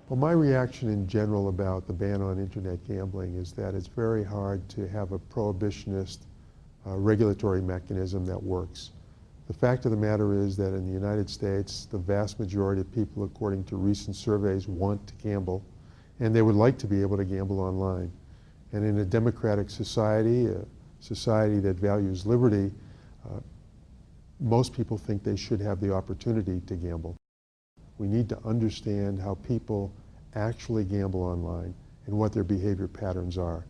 Well, my reaction in general about the ban on internet gambling is that it's very hard to have a prohibitionist regulatory mechanism that works. The fact of the matter is that in the United States, the vast majority of people, according to recent surveys, want to gamble, and they would like to be able to gamble online. And in a democratic society, a society that values liberty, most people think they should have the opportunity to gamble. We need to understand how people actually gamble online and what their behavior patterns are.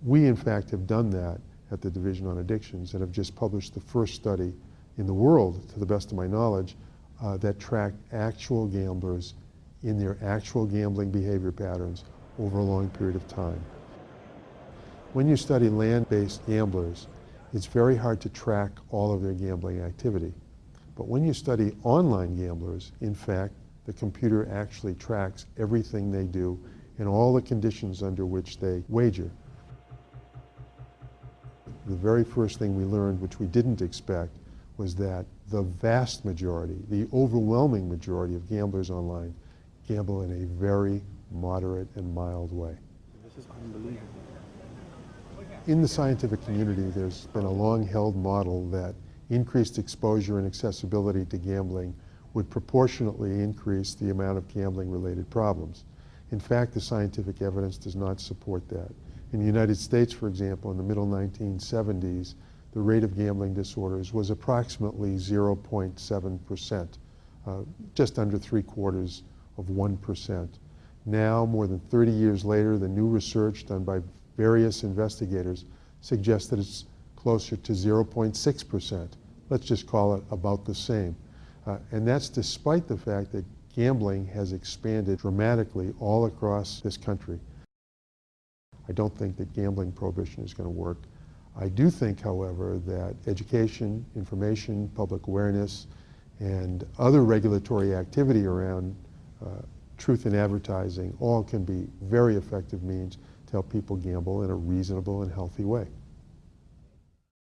We, in fact, have done that at the Division on Addictions and have just published the first study in the world, to the best of my knowledge, that tracked actual gamblers in their actual gambling behavior patterns over a long period of time. When you study land-based gamblers, it's very hard to track all of their gambling activity. But when you study online gamblers, in fact, the computer actually tracks everything they do and all the conditions under which they wager. The very first thing we learned, which we didn't expect, was that the vast majority, the overwhelming majority of gamblers online gamble in a very moderate and mild way. This is unbelievable. In the scientific community, there's been a long-held model that increased exposure and accessibility to gambling would proportionately increase the amount of gambling-related problems. In fact, the scientific evidence does not support that. In the United States, for example, in the middle 1970s, the rate of gambling disorders was approximately 0.7%, just under 0.75%. Now, more than 30 years later, the new research done by various investigators suggests that it's closer to 0.6%. Let's just call it about the same. And that's despite the fact that gambling has expanded dramatically all across this country. I don't think that gambling prohibition is going to work. I do think, however, that education, information, public awareness, and other regulatory activity around truth in advertising all can be very effective means to help people gamble in a reasonable and healthy way.